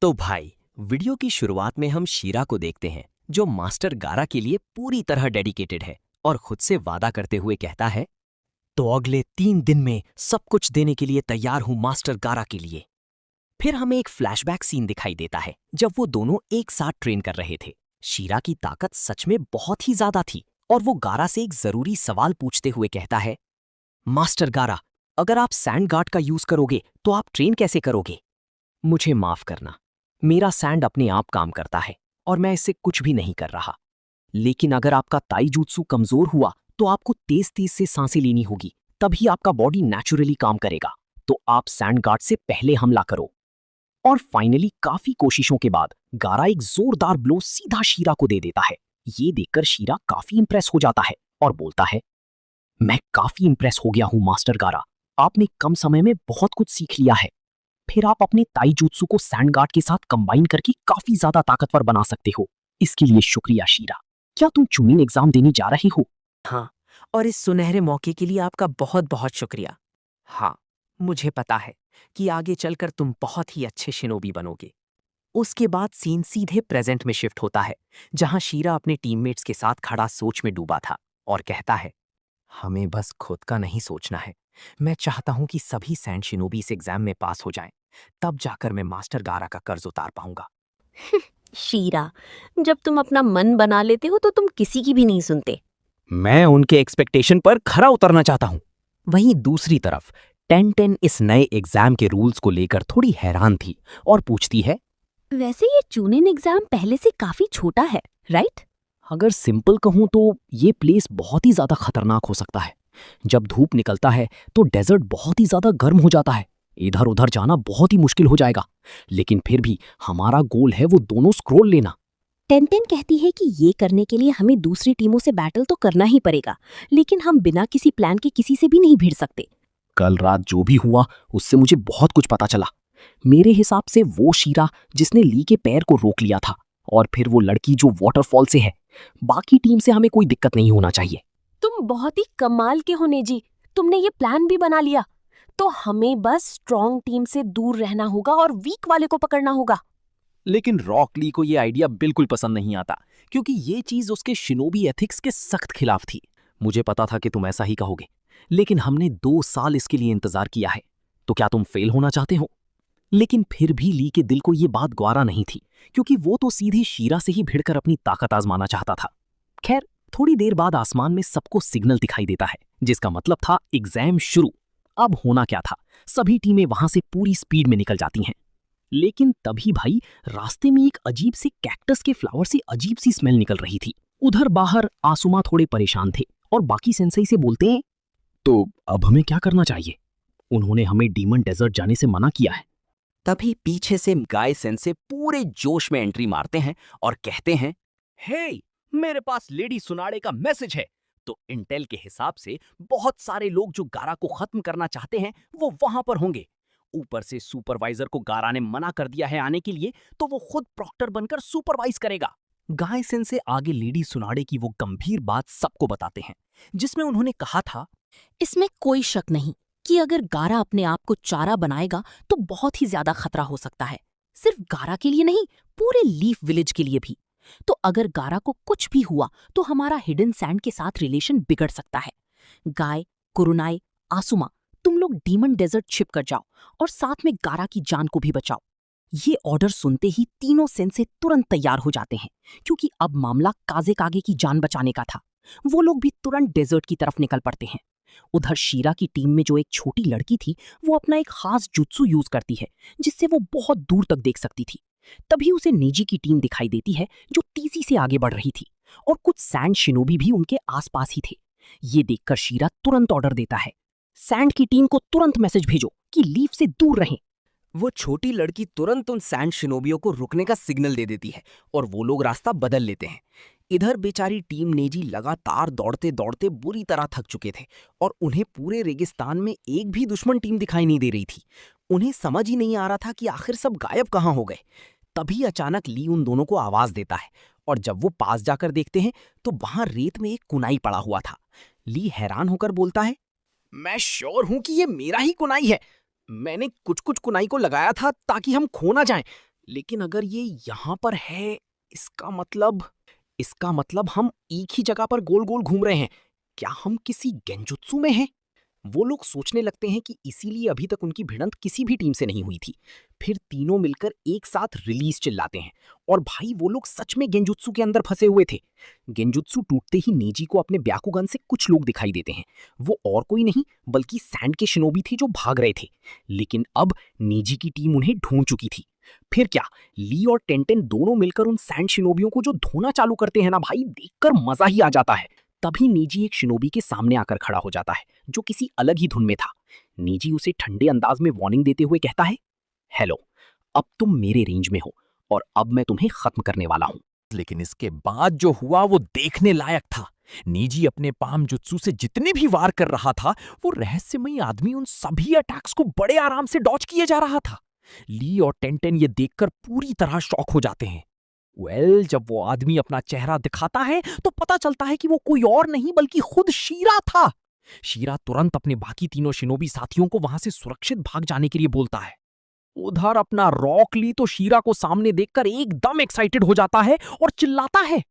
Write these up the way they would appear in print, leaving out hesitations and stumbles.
तो भाई, वीडियो की शुरुआत में हम शीरा को देखते हैं जो मास्टर गारा के लिए पूरी तरह डेडिकेटेड है और खुद से वादा करते हुए कहता है, तो अगले 3 दिन में सब कुछ देने के लिए तैयार हूं मास्टर गारा के लिए। फिर हमें एक फ्लैशबैक सीन दिखाई देता है जब वो दोनों एक साथ ट्रेन कर रहे थे। शीरा की ताकत सच में बहुत ही ज्यादा थी और वो गारा से एक जरूरी सवाल पूछते हुए कहता है, मास्टर गारा, अगर आप सैंड गार्ड का यूज करोगे तो आप ट्रेन कैसे करोगे? मुझे माफ करना, मेरा सैंड अपने आप काम करता है और मैं इससे कुछ भी नहीं कर रहा। लेकिन अगर आपका ताई jutsu कमजोर हुआ तो आपको तेज तेज से सांसें लेनी होगी, तभी आपका बॉडी नेचुरली काम करेगा। तो आप सैंड गार्ड से पहले हमला करो। और फाइनली काफी कोशिशों के बाद गारा एक जोरदार ब्लो सीधा शीरा को दे देता है। ये देखकर शीरा काफी इंप्रेस हो जाता है और बोलता है, मैं काफी इंप्रेस हो गया हूं मास्टर गारा, आपने कम समय में बहुत कुछ सीख लिया है। फिर आप अपने ताई jutsu को सैंड गार्ड के साथ कंबाइन करके काफी ज्यादा ताकतवर बना सकते हो। इसके लिए शुक्रिया शीरा। क्या तुम चुनिन एग्जाम देने जा रहे हो? हाँ, और इस सुनहरे मौके के लिए आपका बहुत बहुत शुक्रिया। हाँ, मुझे पता है कि आगे चलकर तुम बहुत ही अच्छे शिनोबी बनोगे। उसके बाद सीन सीधे प्रेजेंट में शिफ्ट होता है, जहां शीरा अपने टीममेट्स के साथ खड़ा सोच में डूबा था और कहता है, हमें बस खुद का नहीं सोचना है। मैं चाहता हूं कि सभी सैंड शिनोबी इस एग्जाम में पास हो जाएं, तब जाकर मैं मास्टर गारा का कर्ज उतार पाऊंगा। शीरा, जब तुम अपना मन बना लेते हो तो तुम किसी की भी नहीं सुनते। मैं उनके एक्सपेक्टेशन पर खरा उतरना चाहता हूं। वहीं दूसरी तरफ टेन इस नए एग्जाम के रूल्स को लेकर थोड़ी हैरान थी और पूछती है, वैसे ये चूनिन एग्जाम पहले से काफी छोटा है, राइट? अगर सिंपल कहूं तो ये प्लेस बहुत ही ज्यादा खतरनाक हो सकता है। जब धूप निकलता है तो डेजर्ट बहुत ही ज्यादा गर्म हो जाता है, इधर उधर जाना बहुत ही मुश्किल हो जाएगा। लेकिन फिर भी हमारा गोल है वो दोनों स्क्रोल लेना। टेंटेन कहती है कि ये करने के लिए हमें दूसरी टीमों से बैटल तो करना ही पड़ेगा, लेकिन हम बिना किसी प्लान के किसी से भी नहीं भिड़ सकते। कल रात जो भी हुआ उससे मुझे बहुत कुछ पता चला। मेरे हिसाब से वो शीरा जिसने ली के पैर को रोक लिया था, और फिर वो लड़की जो वाटरफॉल से है। बाकी टीम से हमें कोई दिक्कत नहीं होना चाहिए। तुम बहुत ही कमाल के हो नेजी, तुमने ये प्लान भी बना लिया। तो हमें बस स्ट्रॉन्ग टीम से दूर रहना होगा और वीक वाले को पकड़ना होगा। लेकिन रॉक ली को ये आइडिया बिल्कुल पसंद नहीं आता, क्योंकि ये चीज उसके शिनोबी एथिक्स के सख्त खिलाफ थी। मुझे पता था कि तुम ऐसा ही कहोगे, लेकिन हमने 2 साल इसके लिए इंतजार किया है। तो क्या तुम फेल होना चाहते हो? लेकिन फिर भी ली के दिल को ये बात ग्वारा नहीं थी, क्योंकि वो तो सीधी शीरा से ही भिड़कर अपनी ताकत आजमाना चाहता था। खैर, थोड़ी देर बाद आसमान में सबको सिग्नल दिखाई देता है, जिसका मतलब था एग्जाम शुरू। अब होना क्या था, सभी टीमें वहां से पूरी स्पीड में निकल जाती हैं। लेकिन तभी भाई, रास्ते में एक अजीब से कैक्टस के फ्लावर से अजीब सी स्मेल निकल रही थी। उधर बाहर आसुमा थोड़े परेशान थे और बाकी सेंसेई से बोलते हैं, तो अब हमें क्या करना चाहिए? उन्होंने हमें डीमन डेजर्ट जाने से मना किया है। तभी पीछे से गाय सेंसे पूरे जोश में एंट्री मारते हैं और कहते हैं, हे, मेरे पास लेडी सुनाड़े का मैसेज है। तो इंटेल के हिसाब से बहुत सारे लोग जो गारा को खत्म करना चाहते हैं वो वहां पर होंगे। ऊपर से सुपरवाइजर को गारा ने मना कर दिया है आने के लिए, तो वो खुद प्रॉक्टर बनकर सुपरवाइज करेगा। गाय सेंसे आगे लेडी सुनाड़े की वो गंभीर बात सबको बताते हैं, जिसमें उन्होंने कहा था, इसमें कोई शक नहीं कि अगर गारा अपने आप को चारा बनाएगा तो बहुत ही ज्यादा खतरा हो सकता है। सिर्फ गारा के लिए नहीं, पूरे लीफ विलेज के लिए भी। तो अगर गारा को कुछ भी हुआ तो हमारा हिडन सैंड के साथ रिलेशन बिगड़ सकता है। गाय, कुरुनाई, आसुमा, तुम लोग डीमन डेजर्ट छिप कर जाओ और साथ में गारा की जान को भी बचाओ। ये ऑर्डर सुनते ही तीनों सेंसे तुरंत तैयार हो जाते हैं, क्योंकि अब मामला काजे कागे की जान बचाने का था। वो लोग भी तुरंत डेजर्ट की तरफ निकल पड़ते हैं। उधर शीरा की टीम में जो एक छोटी लड़की थी, वो अपना एक खास जुत्सु यूज करती है, जिससे वो बहुत दूर तक देख सकती थी। तभी उसे नेजी की टीम दिखाई देती है, जो तेजी से आगे बढ़ रही थी, और कुछ सैंड शिनोबी भी उनके आसपास ही थे। ये देखकर शीरा तुरंत ऑर्डर देता है, सैंड की टीम को तुरंत मैसेज भेजो कि लीफ से दूर रहें। वो छोटी लड़की तुरंत उन सैंड शिनोबियों को रुकने का सिग्नल दे देती है और वो लोग रास्ता बदल लेते हैं। इधर बेचारी टीम नेजी लगातार दौड़ते दौड़ते बुरी तरह थक चुके थे और उन्हें पूरे रेगिस्तान में एक भी दुश्मन टीम दिखाई नहीं दे रही थी। उन्हें समझ ही नहीं आ रहा था कि आखिर सब गायब कहाँ हो गए। तभी अचानक ली उन दोनों को आवाज देता है और जब वो पास जाकर देखते हैं तो वहां रेत में एक कुनाई पड़ा हुआ था। ली हैरान होकर बोलता है, मैं श्योर हूं कि ये मेरा ही कुनाई है। मैंने कुछ कुछ कुनाई को लगाया था ताकि हम खो ना जाएं, लेकिन अगर ये यहाँ पर है, इसका मतलब हम एक ही जगह पर गोल गोल घूम रहे हैं। क्या हम किसी गेंजुत्सु में हैं? वो लोग सोचने लगते हैं कि इसीलिए अभी तक उनकी भिड़ंत किसी भी टीम से नहीं हुई थी। फिर तीनों मिलकर एक साथ रिलीज चिल्लाते हैं और भाई वो लोग सच में गेंजुत्सु के अंदर फंसे हुए थे। गेंजुत्सु टूटते ही नेजी को अपने ब्याकुगन से कुछ लोग दिखाई देते हैं। वो और कोई नहीं बल्कि सैंड के शिनोबी थे जो भाग रहे थे, लेकिन अब नेजी की टीम उन्हें ढूंढ चुकी थी। फिर क्या, ली और टेंटेन दोनों मिलकर उन सैंड शिनोबियों को जो धोना चालू करते हैं ना भाई, देखकर मजा ही आ जाता है। तभी नेजी एक शिनोबी के सामने आकर खड़ा हो जाता है जो किसी अलग ही धुन में था। नेजी उसे ठंडे अंदाज में वार्निंग देते हुए कहता है, हेलो, अब तुम मेरे रेंज में हो और अब मैं तुम्हें खत्म करने वाला हूं। लेकिन इसके बाद जो हुआ वो देखने लायक था। नीजी अपने पाम जुत्सु से जितने भी वार कर रहा था, वो रहस्यमयी आदमी उन सभी अटैक्स को बड़े आराम से डॉज किए जा रहा था। ली और टेंटेन ये देखकर पूरी तरह शॉक हो जाते हैं। जब वो आदमी अपना चेहरा दिखाता है तो पता चलता है कि वो कोई और नहीं बल्कि खुद शीरा था। शीरा तुरंत अपने बाकी तीनों शिनोबी साथियों को वहां से सुरक्षित भाग जाने के लिए बोलता है। उधर अपना रॉक ली तो शीरा को सामने देखकर एकदम एक्साइटेड हो जाता है और चिल्लाता है,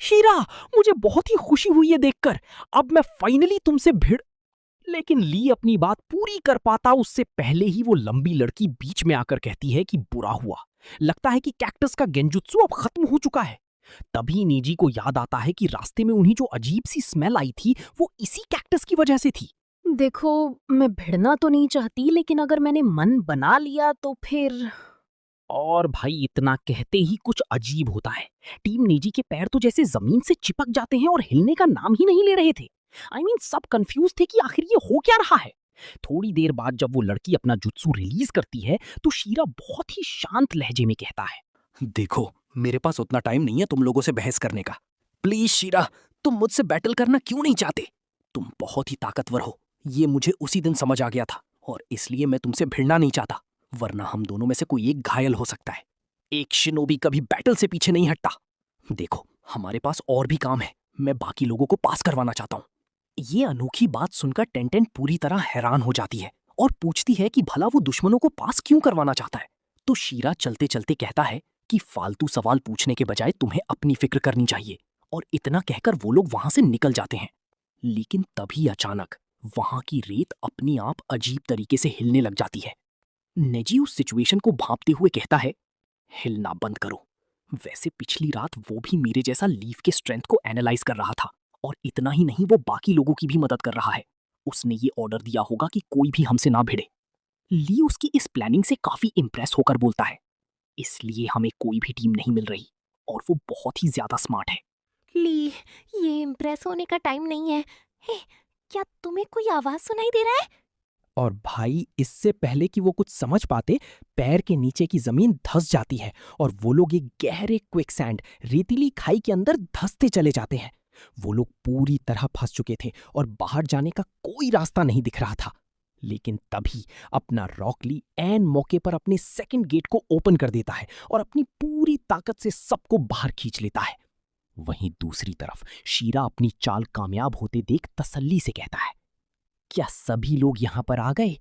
शीरा, मुझे बहुत ही खुशी हुई है देखकर, अब मैं फाइनली तुमसे भिड़। लेकिन ली अपनी बात पूरी कर पाता उससे पहले ही वो लंबी लड़की बीच में आकर कहती है कि बुरा हुआ, लगता है कि कैक्टस का गेंजुत्सु अब खत्म हो चुका है। तभी नीजी को याद आता है कि रास्ते में उन्हें जो अजीब सी स्मेल आई थी वो इसी कैक्टस की वजह से थी। देखो, मैं भिड़ना तो नहीं चाहती, लेकिन अगर मैंने मन बना लिया तो फिर। और भाई इतना कहते ही कुछ अजीब होता है। टीम नेजी के पैर तो जैसे जमीन से चिपक जाते हैं और हिलने का नाम ही नहीं ले रहे थे। सब कंफ्यूज थे कि आखिर ये हो क्या रहा है। थोड़ी देर बाद जब वो लड़की अपना जुत्सु रिलीज करती है तो शीरा बहुत ही शांत लहजे में कहता है, देखो, मेरे पास उतना टाइम नहीं है तुम लोगों से बहस करने का। प्लीज शीरा, तुम मुझसे बैटल करना क्यों नहीं चाहते? तुम बहुत ही ताकतवर हो, ये मुझे उसी दिन समझ आ गया था और इसलिए मैं तुमसे भिड़ना नहीं चाहता, वरना हम दोनों में से कोई एक घायल हो सकता है। एक शिनोबी कभी बैटल से पीछे नहीं हटता। देखो, हमारे पास और भी काम है, मैं बाकी लोगों को पास करवाना चाहता हूँ। ये अनोखी बात सुनकर टेंटेन पूरी तरह हैरान हो जाती है और पूछती है कि भला वो दुश्मनों को पास क्यों करवाना चाहता है। तो शीरा चलते चलते कहता है कि फालतू सवाल पूछने के बजाय तुम्हें अपनी फिक्र करनी चाहिए, और इतना कहकर वो लोग वहां से निकल जाते हैं। लेकिन तभी अचानक वहां की रेत अपने आप अजीब तरीके से हिलने लग जाती है। नेजी उस सिचुएशन को भांपते हुए कहता है, हिलना बंद करो। वैसे पिछली रात वो भी मेरे जैसा लीफ के स्ट्रेंथ को एनालाइज कर रहा था, और इतना ही नहीं, वो बाकी लोगों की भी मदद कर रहा है। उसने ये ऑर्डर दिया होगा कि कोई भी हमसे ना भिड़े। ली उसकी इस प्लानिंग से काफी इंप्रेस होकर बोलता है, इसलिए हमें कोई भी टीम नहीं मिल रही, और वो बहुत ही ज्यादा स्मार्ट है। ली, ये इम्प्रेस होने का टाइम नहीं है। हे, क्या तुम्हें कोई आवाज सुनाई दे रहा है? और भाई, इससे पहले कि वो कुछ समझ पाते, पैर के नीचे की जमीन धंस जाती है और वो लोग एक गहरे क्विकसैंड रेतीली खाई के अंदर धंसते चले जाते हैं। वो लोग पूरी तरह फंस चुके थे और बाहर जाने का कोई रास्ता नहीं दिख रहा था। लेकिन तभी अपना रॉकली ऐन मौके पर अपने सेकंड गेट को ओपन कर देता है और अपनी पूरी ताकत से सबको बाहर खींच लेता है। वहीं दूसरी तरफ शीरा अपनी चाल कामयाब होते देख तसल्ली से कहता है, क्या सभी लोग यहां पर आ गए?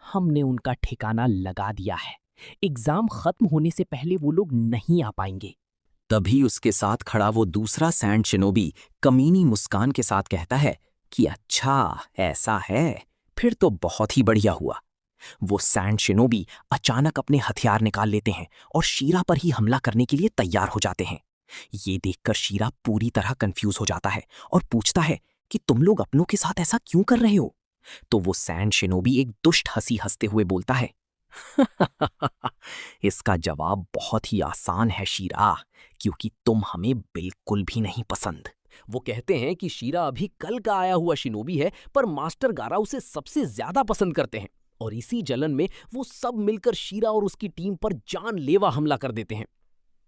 हमने उनका ठिकाना लगा दिया है। एग्जाम खत्म होने से पहले वो लोग नहीं आ पाएंगे। तभी उसके साथ खड़ा वो दूसरा सैंड शिनोबी कमीनी मुस्कान के साथ कहता है कि अच्छा, ऐसा है, फिर तो बहुत ही बढ़िया हुआ। वो सैंड शिनोबी अचानक अपने हथियार निकाल लेते हैं और शीरा पर ही हमला करने के लिए तैयार हो जाते हैं। ये देखकर शीरा पूरी तरह कंफ्यूज हो जाता है और पूछता है कि तुम लोग अपनों के साथ ऐसा क्यों कर रहे हो? तो वो सैंड शिनोबी एक दुष्ट हंसी हंसते हुए बोलता है, इसका जवाब बहुत ही आसान है शीरा, क्योंकि तुम हमें बिल्कुल भी नहीं पसंद। वो कहते हैं कि शीरा अभी कल का आया हुआ शिनोबी है, पर मास्टर गारा उसे सबसे ज्यादा पसंद करते हैं, और इसी जलन में वो सब मिलकर शीरा और उसकी टीम पर जानलेवा हमला कर देते हैं।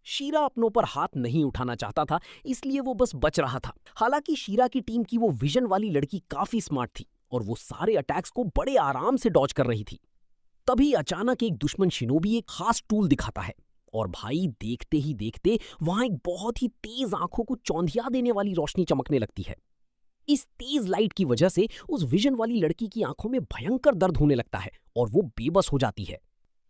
शीरा अपनों पर हाथ नहीं उठाना चाहता था, इसलिए वो बस बच रहा था। हालांकि शीरा की टीम की वो विजन वाली लड़की काफी स्मार्ट थी और वो सारे अटैक्स को बड़े आराम से डॉज कर रही थी। तभी अचानक एक दुश्मन शिनोबी एक खास टूल दिखाता है, और भाई देखते ही देखते वहां एक बहुत ही तेज आंखों को चौंधिया देने वाली रोशनी चमकने लगती है। इस तेज लाइट की वजह से उस विजन वाली लड़की की आंखों में भयंकर दर्द होने लगता है और वो बेबस हो जाती है।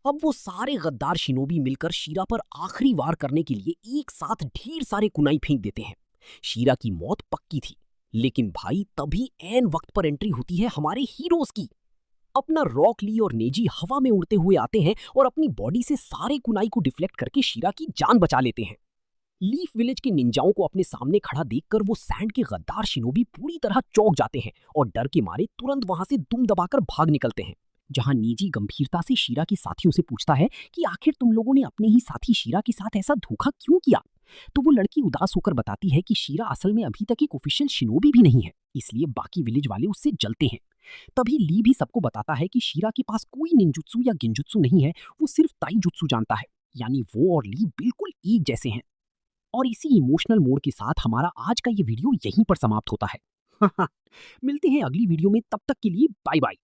अब वो सारे गद्दार शिनोबी मिलकर शीरा पर आखिरी वार करने के लिए एक साथ ढेर सारे कुनाई फेंक देते हैं। शीरा की मौत पक्की थी, लेकिन भाई तभी ऐन वक्त पर एंट्री होती है हमारे हीरोज की। अपना रॉक ली और नेजी हवा में उड़ते हुए आते हैं और अपनी बॉडी से सारे कुनाई को डिफ्लेक्ट करके शीरा की जान बचा लेते हैं। लीफ विलेज के निंजाओं को अपने सामने खड़ा देखकर वो सैंड के गद्दार शिनोबी पूरी तरह चौंक जाते हैं और डर के मारे तुरंत वहां से दुम दबाकर भाग निकलते हैं। जहां नीजी गंभीरता से शीरा के साथियों से पूछता है कि आखिर तुम लोगों ने अपने ही साथी शीरा के साथ ऐसा धोखा क्यों किया, तो वो लड़की उदास होकर बताती है कि शीरा असल में अभी तक एक ऑफिशियल शिनोबी भी नहीं है, इसलिए बाकी विलेज वाले उससे जलते हैं। तभी ली भी सबको बताता है कि शीरा के पास कोई निंजुत्सु या गिंजुत्सु नहीं है, वो सिर्फ ताईजुत्सु जानता है, यानी वो और ली बिल्कुल एक जैसे हैं। और इसी इमोशनल मोड के साथ हमारा आज का ये वीडियो यहीं पर समाप्त होता है। मिलते हैं अगली वीडियो में, तब तक के लिए बाय बाय।